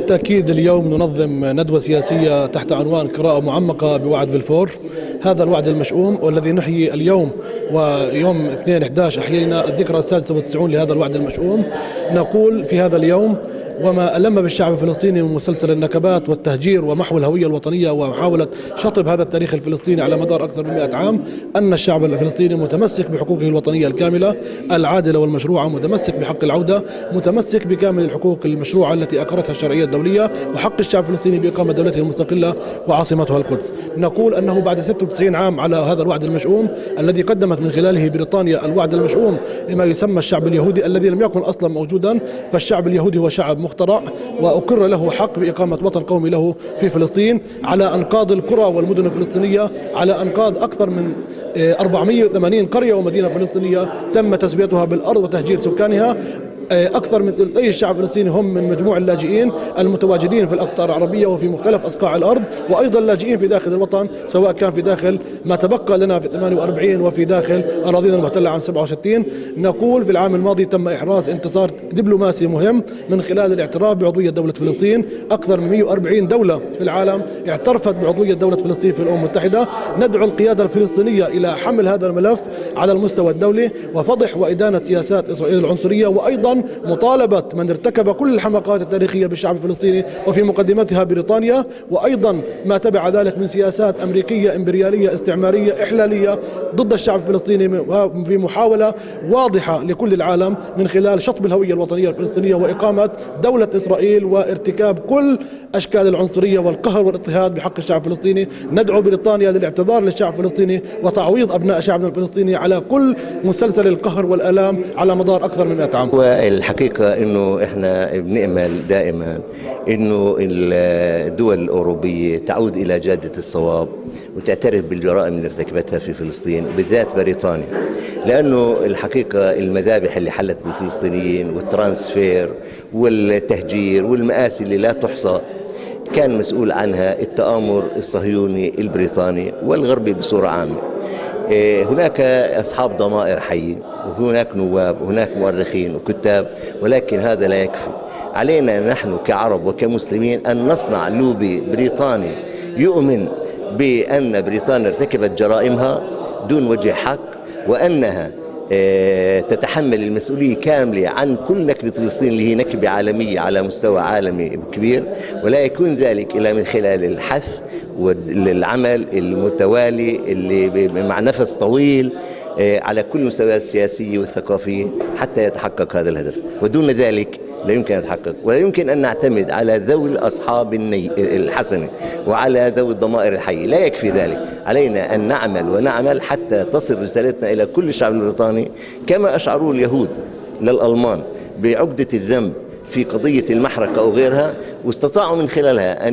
بالتأكيد اليوم ننظم ندوة سياسية تحت عنوان قراءة معمقة بوعد بلفور. هذا الوعد المشؤوم والذي نحيي اليوم، ويوم 2/11 أحيينا الذكرى السادسة والتسعون لهذا الوعد المشؤوم. نقول في هذا اليوم: وما ألم بالشعب الفلسطيني من مسلسل النكبات والتهجير ومحو الهوية الوطنية ومحاولة شطب هذا التاريخ الفلسطيني على مدار أكثر من 100 عام، أن الشعب الفلسطيني متمسك بحقوقه الوطنية الكاملة العادلة والمشروعة، متمسك بحق العودة، متمسك بكامل الحقوق المشروعة التي أقرتها الشرعية الدولية، وحق الشعب الفلسطيني بإقامة دولته المستقلة وعاصمتها القدس. نقول أنه بعد 96 عام على هذا الوعد المشؤوم الذي قدمت من خلاله بريطانيا الوعد المشؤوم لما يسمى الشعب اليهودي الذي لم يكن أصلا موجودا، فالشعب اليهودي هو شعب مخترع وأقر له حق بإقامة وطن قومي له في فلسطين على أنقاض القرى والمدن الفلسطينية، على أنقاض أكثر من 480 قرية ومدينة فلسطينية تم تسويتها بالأرض وتهجير سكانها. أكثر من ثلثي الشعب الفلسطيني هم من مجموع اللاجئين المتواجدين في الأقطار العربية وفي مختلف أصقاع الأرض، وأيضا لاجئين في داخل الوطن، سواء كان في داخل ما تبقى لنا في 48 وفي داخل أراضينا المحتلة عام 67. نقول في العام الماضي تم إحراز انتصار دبلوماسي مهم من خلال الاعتراف بعضوية دولة فلسطين. أكثر من 140 دولة في العالم اعترفت بعضوية دولة فلسطين في الأمم المتحدة. ندعو القيادة الفلسطينية إلى حمل هذا الملف على المستوى الدولي وفضح وإدانة سياسات إسرائيل العنصرية، وأيضا مطالبة من ارتكب كل الحماقات التاريخية بالشعب الفلسطيني وفي مقدمتها بريطانيا، وأيضا ما تبع ذلك من سياسات أمريكية إمبريالية استعمارية إحلالية ضد الشعب الفلسطيني في محاولة واضحة لكل العالم من خلال شطب الهوية الوطنية الفلسطينية وإقامة دولة إسرائيل وارتكاب كل أشكال العنصرية والقهر والاضطهاد بحق الشعب الفلسطيني. ندعو بريطانيا للاعتذار للشعب الفلسطيني وتعويض أبناء شعبنا الفلسطيني على كل مسلسل القهر والآلام على مدار أكثر من 100 عام. والحقيقة إنه إحنا بنأمل دائما إنه الدول الأوروبية تعود إلى جادة الصواب وتعترف بالجرائم اللي ارتكبتها في فلسطين، وبالذات بريطانيا، لأنه الحقيقة المذابح اللي حلت بالفلسطينيين والترانسفير والتهجير والمآسي اللي لا تحصى كان مسؤول عنها التآمر الصهيوني البريطاني والغربي بصورة عامة. هناك أصحاب ضمائر حية وهناك نواب وهناك مؤرخين وكتاب، ولكن هذا لا يكفي. علينا نحن كعرب وكمسلمين أن نصنع لوبي بريطاني يؤمن بأن بريطانيا ارتكبت جرائمها دون وجه حق، وأنها تتحمل المسؤولية كاملة عن كل نكبة فلسطين اللي هي نكبة عالمية على مستوى عالمي كبير، ولا يكون ذلك إلا من خلال الحث والعمل المتوالي اللي مع نفس طويل على كل المستويات السياسية والثقافية حتى يتحقق هذا الهدف. ودون ذلك لا يمكن أن يتحقق، ولا يمكن أن نعتمد على ذوي الأصحاب الحسنة وعلى ذوي الضمائر الحية، لا يكفي ذلك. علينا أن نعمل ونعمل حتى تصل رسالتنا إلى كل الشعب البريطاني كما أشعروا اليهود للألمان بعقدة الذنب في قضية المحرقة أو غيرها، واستطاعوا من خلالها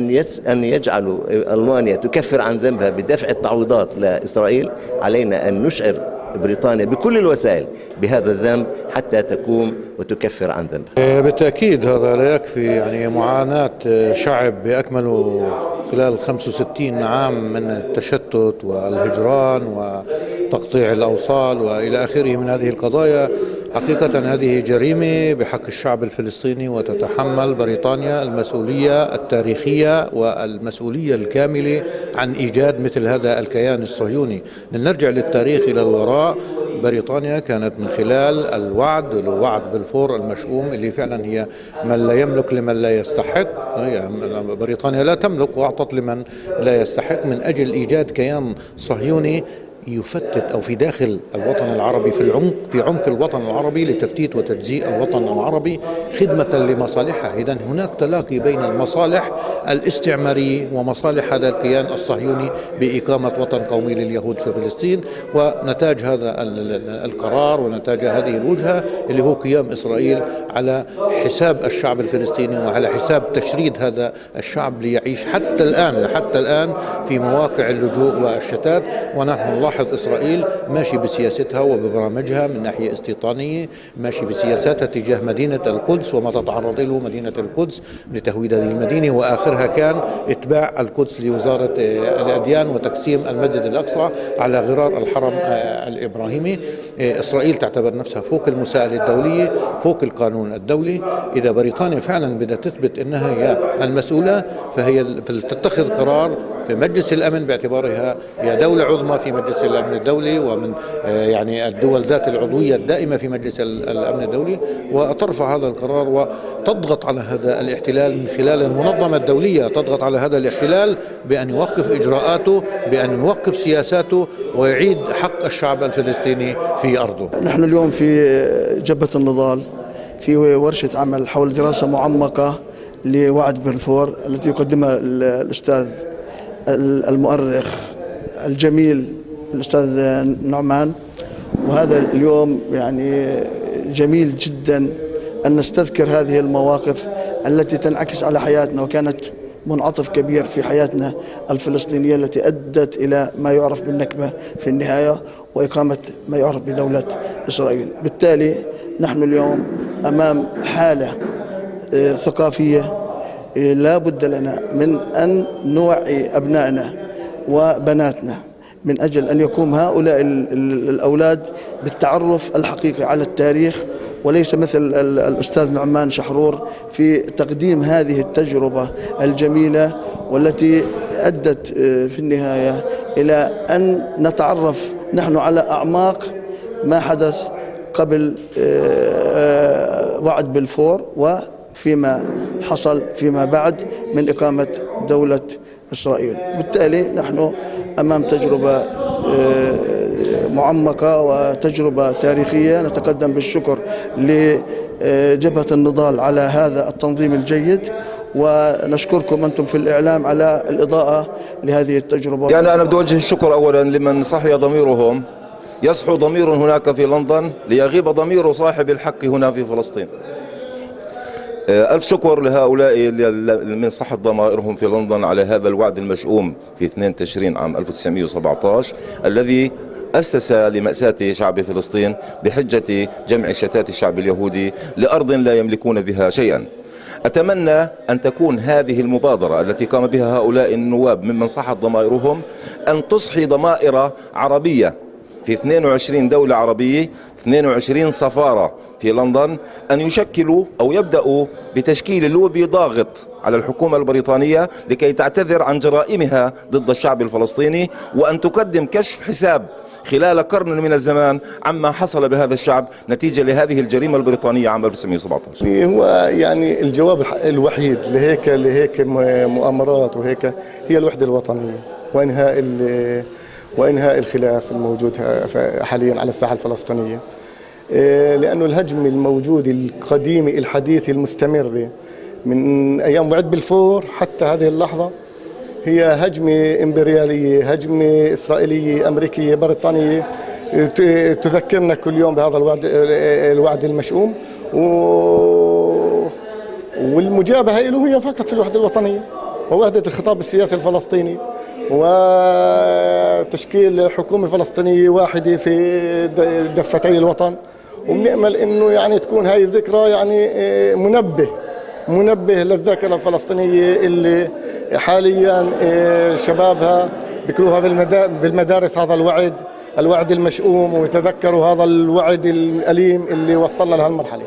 أن يجعلوا ألمانيا تكفر عن ذنبها بدفع التعويضات لإسرائيل. علينا أن نشعر بريطانيا بكل الوسائل بهذا الذنب حتى تقوم وتكفر عن ذنبها. بالتأكيد هذا لا يكفي، يعني معاناة شعب بأكمله خلال 65 عام من التشتت والهجران وتقطيع الأوصال وإلى آخره من هذه القضايا. حقيقة هذه جريمة بحق الشعب الفلسطيني، وتتحمل بريطانيا المسؤولية التاريخية والمسؤولية الكاملة عن إيجاد مثل هذا الكيان الصهيوني. نرجع للتاريخ إلى الوراء. بريطانيا كانت من خلال الوعد بلفور المشؤوم اللي فعلا هي من لا يملك لمن لا يستحق. بريطانيا لا تملك وأعطت لمن لا يستحق من أجل إيجاد كيان صهيوني يفتت أو في داخل الوطن العربي في عمق الوطن العربي لتفتيت وتجزيء الوطن العربي خدمة لمصالحها. إذن هناك تلاقي بين المصالح الاستعمارية ومصالح هذا الكيان الصهيوني بإقامة وطن قومي لليهود في فلسطين، ونتاج هذا القرار ونتاج هذه الوجهة اللي هو قيام إسرائيل على حساب الشعب الفلسطيني وعلى حساب تشريد هذا الشعب ليعيش حتى الآن في مواقع اللجوء والشتات. ونحن نلاحظ تلاحظ إسرائيل ماشي بسياستها وببرامجها من ناحية استيطانية، ماشي بسياساتها تجاه مدينة القدس وما تتعرض له مدينة القدس لتهويد هذه المدينة، وآخرها كان إتباع القدس لوزارة الأديان وتقسيم المسجد الأقصى على غرار الحرم الإبراهيمي. إسرائيل تعتبر نفسها فوق المساءلة الدولية، فوق القانون الدولي. إذا بريطانيا فعلا بدها تثبت أنها هي المسؤولة فهي تتخذ قرار في مجلس الأمن باعتبارها هي دولة عظمى في مجلس الأمن الدولي ومن يعني الدول ذات العضوية الدائمة في مجلس الأمن الدولي، وترفع هذا القرار وتضغط على هذا الاحتلال من خلال المنظمة الدولية، تضغط على هذا الاحتلال بأن يوقف إجراءاته، بأن يوقف سياساته، ويعيد حق الشعب الفلسطيني في أرضه. نحن اليوم في جبهة النضال في ورشة عمل حول دراسة معمقة لوعد بلفور التي يقدمها الأستاذ المؤرخ الجميل الأستاذ نعمان. وهذا اليوم يعني جميل جدا أن نستذكر هذه المواقف التي تنعكس على حياتنا وكانت منعطف كبير في حياتنا الفلسطينية التي أدت إلى ما يعرف بالنكبة في النهاية وإقامة ما يعرف بدولة إسرائيل. بالتالي نحن اليوم أمام حالة ثقافية لا بد لنا من أن نوعي أبنائنا وبناتنا من أجل أن يقوم هؤلاء الأولاد بالتعرف الحقيقي على التاريخ، وليس مثل الأستاذ نعمان شحرور في تقديم هذه التجربة الجميلة والتي أدت في النهاية إلى أن نتعرف نحن على أعماق ما حدث قبل وعد بلفور وفيما حصل فيما بعد من إقامة دولة إسرائيل. بالتالي نحن أمام تجربة معمقة وتجربة تاريخية. نتقدم بالشكر لجبهة النضال على هذا التنظيم الجيد، ونشكركم أنتم في الإعلام على الإضاءة لهذه التجربة. يعني أنا بدي أوجه الشكر أولا لمن صحي ضميرهم، يصحو ضمير هناك في لندن ليغيب ضمير صاحب الحق هنا في فلسطين. ألف شكر لهؤلاء من صحت ضمائرهم في لندن على هذا الوعد المشؤوم في 2 تشرين عام 1917 الذي أسس لمأساة شعب فلسطين بحجة جمع شتات الشعب اليهودي لأرض لا يملكون بها شيئا. أتمنى أن تكون هذه المبادرة التي قام بها هؤلاء النواب ممن صحت ضمائرهم أن تصحي ضمائر عربية في 22 دولة عربية، 22 سفارة في لندن، أن يشكلوا أو يبدأوا بتشكيل لوبي ضاغط على الحكومة البريطانية لكي تعتذر عن جرائمها ضد الشعب الفلسطيني، وأن تقدم كشف حساب خلال قرن من الزمان عما حصل بهذا الشعب نتيجة لهذه الجريمة البريطانية عام 1917. هو يعني الجواب الوحيد لهيك مؤامرات وهيك هي الوحدة الوطنية وإنهاء الخلاف الموجود حاليا على الساحة الفلسطينية، لأنه الهجم الموجود القديم الحديث المستمر من أيام وعد بلفور حتى هذه اللحظة هي هجمة إمبريالية، هجمة إسرائيلية أمريكية بريطانية تذكرنا كل يوم بهذا الوعد المشؤوم، والمجابهة له هي فقط في الوحدة الوطنية ووحدة الخطاب السياسي الفلسطيني وتشكيل حكومة فلسطينية واحدة في دفتي الوطن. وبنأمل إنه يعني تكون هاي الذكرى يعني منبه للذاكرة الفلسطينية اللي حاليا شبابها بيكروها بالمدارس هذا الوعد المشؤوم، ويتذكروا هذا الوعد الأليم اللي وصلنا لهالمرحلة.